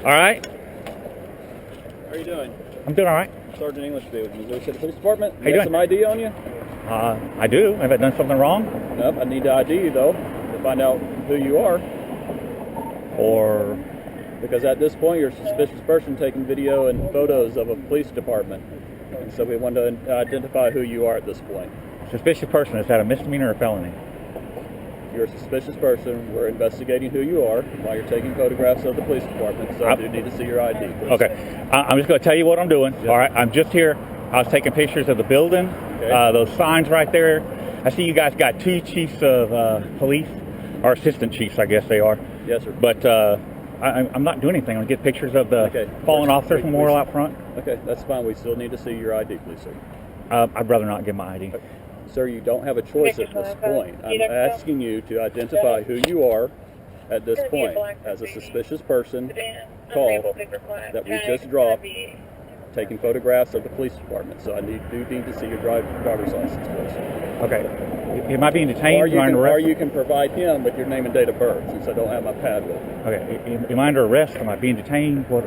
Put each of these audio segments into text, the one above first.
All right. How are you doing? I'm doing all right. Sergeant English with Missouri City Police Department. How you got doing? some ID on you? I do. Have I done something wrong? Nope. I need to ID you though to find out who you are. Or Because at this point you're a suspicious person taking video and photos of a police department. And so we want to identify who you are at this point. suspicious person, is that a misdemeanor or a felony? You're a suspicious person. We're investigating who you are while you're taking photographs of the police department. So I do need to see your ID. Please. Okay. I'm just going to tell you what I'm doing. Yep. All right. I'm just here. I was taking pictures of the building, Okay. those signs right there. I see you guys got two chiefs of police, or assistant chiefs, I guess they are. Yes, sir. But I'm not doing anything. I'm going to get pictures of the fallen officers memorial out front. Okay, that's fine. We still need to see your ID, please, sir. I'd rather not give my ID. Sir, you don't have a choice at this point. I'm asking you to identify who you are at this point as a suspicious person call that we just dropped taking photographs of the police department. So I do need to see your driver's license, please. Okay. Am I being detained? Or you can provide him with your name and date of birth, since I don't have my pad with me. Okay. Am I under arrest? Am I being detained? What?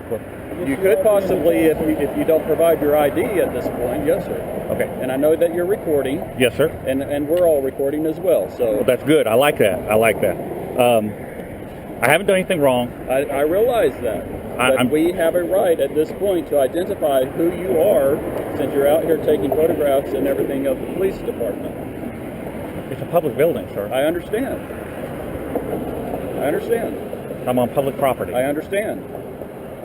You could possibly, if you don't provide your ID at this point, yes, sir. Okay. And I know that you're recording. Yes, sir. And we're all recording as well. So Well, that's good. I like that. I haven't done anything wrong. I realize that. But we have a right at this point to identify who you are, since you're out here taking photographs and everything of the police department. It's a public building, sir. I understand. I'm on public property. I understand.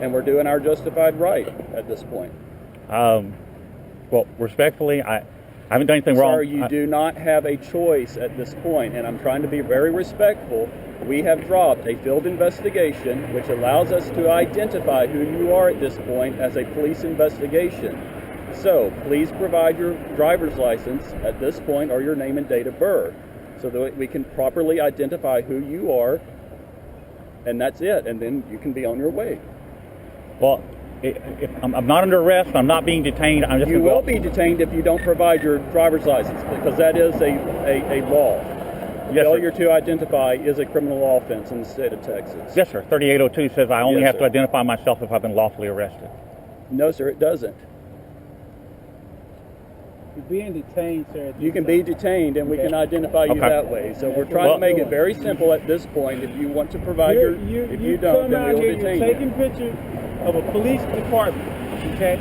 And we're doing our justified right at this point. Well, respectfully, I haven't done anything wrong. Sir, you do not have a choice at this point, and I'm trying to be very respectful. We have dropped a field investigation, which allows us to identify who you are at this point as a police investigation. So please provide your driver's license at this point, or your name and date of birth, so that we can properly identify who you are, and that's it, and then you can be on your way. Well, if I'm not under arrest, I'm not being detained. You will be detained if you don't provide your driver's license, because that is a law. Yes, Failure sir. to identify is a criminal offense in the state of Texas. Yes, sir. 3802 says I only Yes, have sir. to identify myself if I've been lawfully arrested. No, sir, it doesn't. You're being detained, sir. You can be detained, and we can identify you Okay. that way. So we're trying to make it very simple at this point. If you want to provide if you don't, come then out we here, will detain you're you. taking pictures of a police department, okay?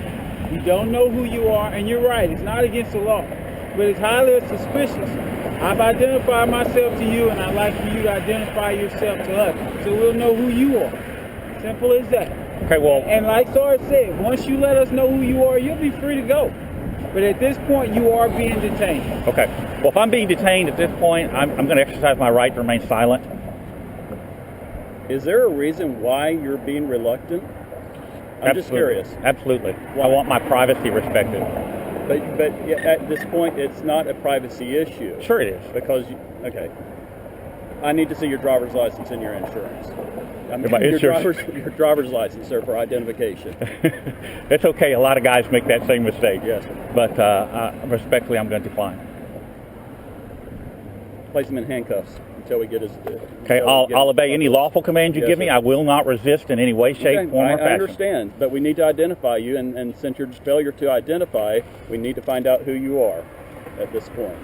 You don't know who you are, and you're right, it's not against the law, but it's highly suspicious. I've identified myself to you, and I'd like for you to identify yourself to us, so we'll know who you are. Simple as that. Okay, well, And like Sarge said, once you let us know who you are, you'll be free to go. But at this point, you are being detained. okay. Well, if I'm being detained at this point, I'm going to exercise my right to remain silent. Is there a reason why you're being reluctant? I'm just curious. Absolutely. Why? I want my privacy respected. But at this point, it's not a privacy issue. Sure it is. Because, okay, I need to see your driver's license and your insurance. I mean, My your insurance. driver's license, sir, for identification. It's okay. A lot of guys make that same mistake. Yes, sir. But respectfully, I'm going to decline. Place him in handcuffs until we get his... Okay, I'll obey any lawful command you Yes, give me. sir. I will not resist in any way, shape, Okay, form, or I fashion. understand, but we need to identify you, and since your failure to identify, we need to find out who you are at this point.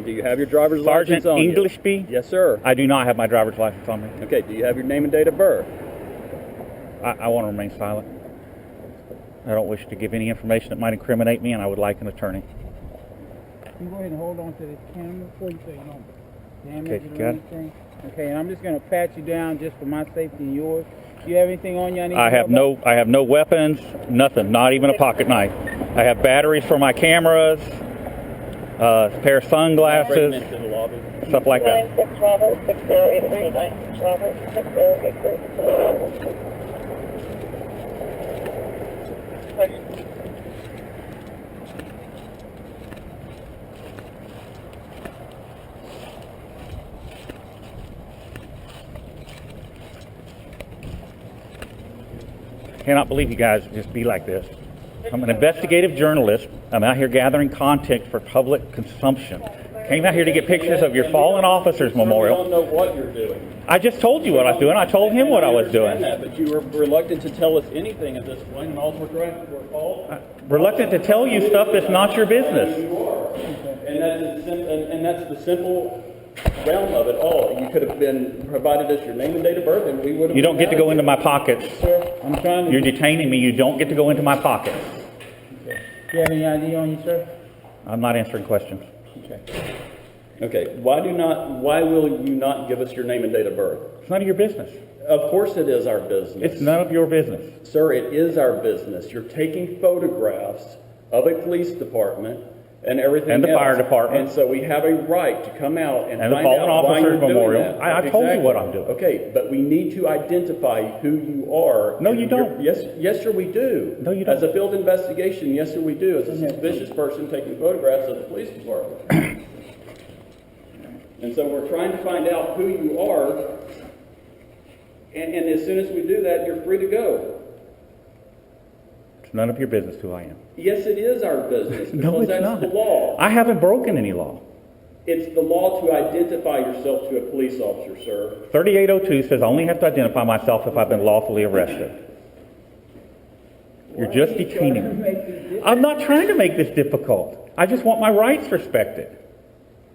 Do you have your driver's license Sergeant on you? Englishby? Yes, sir. I do not have my driver's license on me. Okay, do you have your name and date of birth? I want to remain silent. I don't wish to give any information that might incriminate me, and I would like an attorney. You go ahead and hold on to this camera before you say no damage Okay, or got it. anything. Okay, and I'm just going to pat you down just for my safety and yours. Do you have anything on you I need to I know about? have no weapons, nothing, not even a pocket knife. I have batteries for my cameras, a pair of Bring sunglasses, him into the lobby. stuff like that. 96 Robert, 6083, 96 Robert, 6083. Cannot believe you guys just be like this. I'm an investigative journalist. I'm out here gathering content for public consumption. Came out here to get pictures of your fallen officers We memorial. don't know what you're doing. I just told you what I was doing. I told him what I was doing. That, but you were reluctant to tell us anything at this point, and all we're all Reluctant to tell you stuff that's not your business. you are. And that's the simple realm of it all. You could have been provided us your name and date of birth, and we would have. You don't get to go into my pockets. Sir, I'm trying to... You're detaining me. You don't get to go into my pockets. Do you have any ID on you, sir? I'm not answering questions. Okay. Okay. Why will you not give us your name and date of birth? It's none of your business. Of course it is our business. It's none of your business. Sir, it is our business. You're taking photographs of a police department and everything And the else. fire department. And so we have a right to come out and And the find Fallen out why Officers you're doing Memorial. that. I told you what I'm doing. Okay, but we need to identify who you are. No, you don't. Yes, sir, we do. No, you don't. As a field investigation, yes, sir, we do. As a suspicious person taking photographs of the police department. And so we're trying to find out who you are. And as soon as we do that, you're free to go. It's none of your business who I am. Yes, it is our business. No, because it's that's not. the law. I haven't broken any law. It's the law to identify yourself to a police officer, sir. 3802 says I only have to identify myself if I've been lawfully arrested. You're just detaining me. I'm not trying to make this difficult. I just want my rights respected.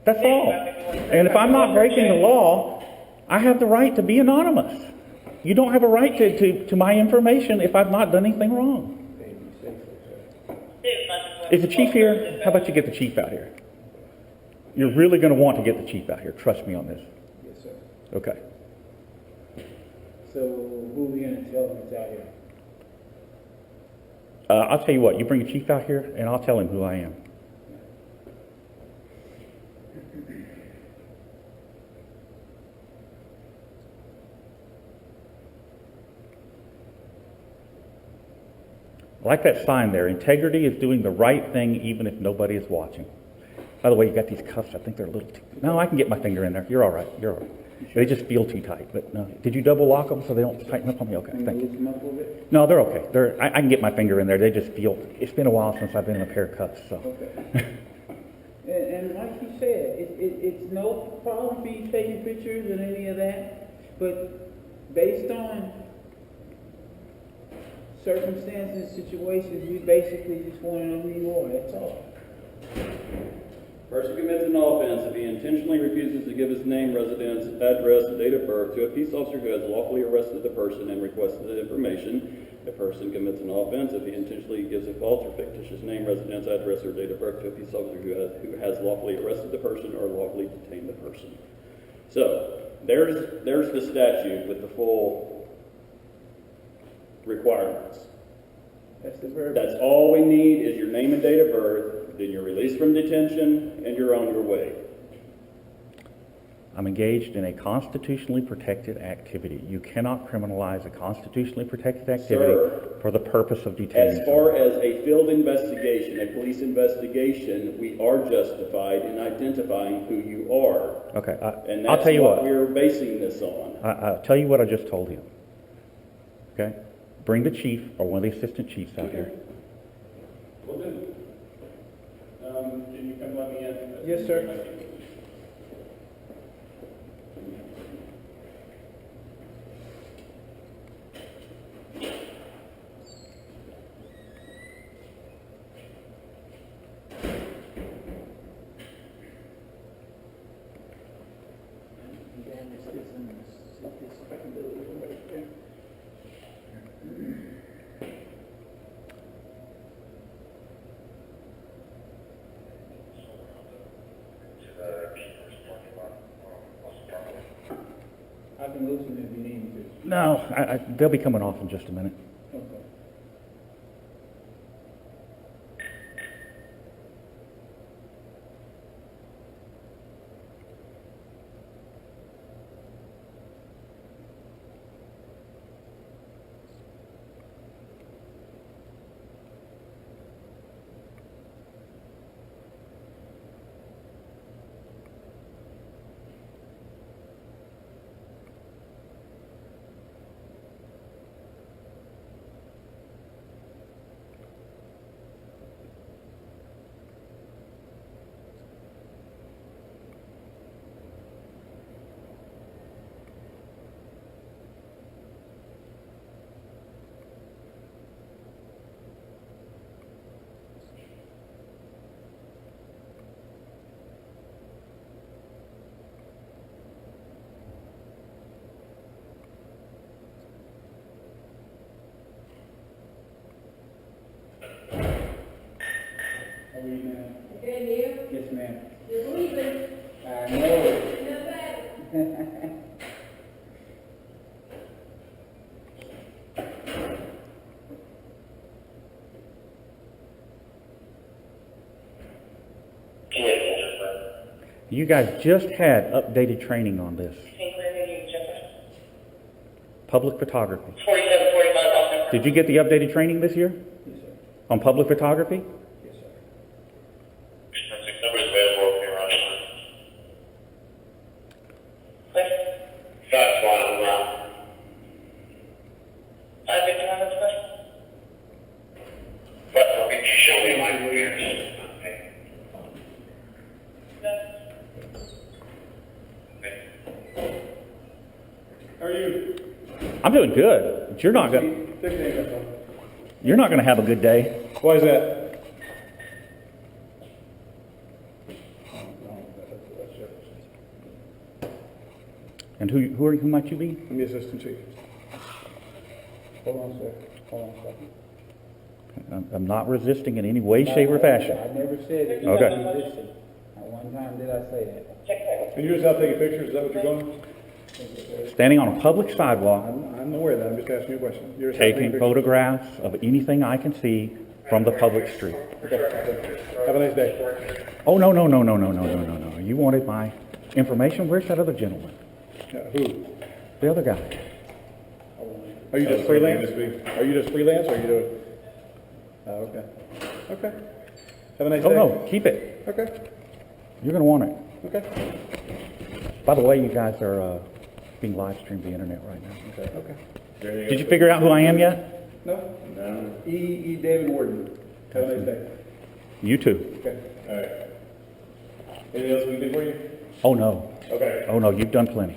That's all. And if I'm not breaking the law, I have the right to be anonymous. You don't have a right to my information if I've not done anything wrong. Is the chief here? How about you get the chief out here? You're really going to want to get the chief out here. Trust me on this. Yes, sir. Okay. So who are we going to tell him it's out here? I'll tell you what. You bring a chief out here, and I'll tell him who I am. I like that sign there. Integrity is doing the right thing even if nobody is watching. By the way, you got these cuffs. I think they're a little too... No, I can get my finger in there. You're all right. You're all right. They just feel too tight. But no. Did you double lock them so they don't tighten up on me? Okay, thank you. No, they're okay. I can get my finger in there. They just feel... It's been a while since I've been in a pair of cuffs, so... Okay. and like you said, it's no problem for you taking pictures and any of that, but based on circumstances, situations, we basically just want to know who you are, that's all. Person commits an offense if he intentionally refuses to give his name, residence, address, and date of birth to a peace officer who has lawfully arrested the person and requested the information. A person commits an offense if he intentionally gives a false or fictitious name, residence, address, or date of birth to a peace officer who has lawfully arrested the person or lawfully detained the person. So, there's the statute with the full requirements. That's all we need is your name and date of birth. Then you're released from detention and you're on your way. I'm engaged in a constitutionally protected activity. You cannot criminalize a constitutionally protected activity for the purpose of detaining. As far as a field investigation, a police investigation, we are justified in identifying who you are. Okay, And I'll that's tell you what. we're basing this on. I'll tell you what I just told him. Okay? Bring the chief or one of the assistant chiefs out here. Will do. Can you come let me in? Yes, sir. I can loosen if you need me to. No, they'll be coming off in just a minute. Okay. ma'am. I know. You guys just had updated training on this. Public photography. 4745. Did you get the updated training this year? Yes, sir. On public photography? Yes, sir. Numbers available if you're running. That's one around. I think you have a question. But can you show me my ears? Okay. How are you? I'm doing good. But you're not going. 16, that's all. You're not going to have a good day. Why is that? And who might you be? I'm the assistant chief. Hold on, sir. Hold on a second. I'm not resisting in any way, shape, or fashion. I never said it. Okay. Listen, not one time did I say that. And you're just out taking pictures, is that what you're doing? Standing on a public sidewalk, I'm aware of that, I'm just asking you a question. You're just out taking pictures. photographs of anything I can see from the public street. Okay. Have a nice day. Oh, no, no, no, no, no, no, no, no, no. You wanted my information? Where's that other gentleman? Who? The other guy. Are you just freelance? Are you just freelance, or are you doing? Oh, okay. Okay. Have a nice Oh, day. no, keep it. Okay. You're going to want it. Okay. By the way, you guys are being live streamed to the internet right now. Okay. Okay. Did you figure out who I am yet? No? No. E. David Warden. Have a nice day. You too. Okay. All right. Anything else we can do for you? Oh, no. Okay. Oh, no, you've done plenty.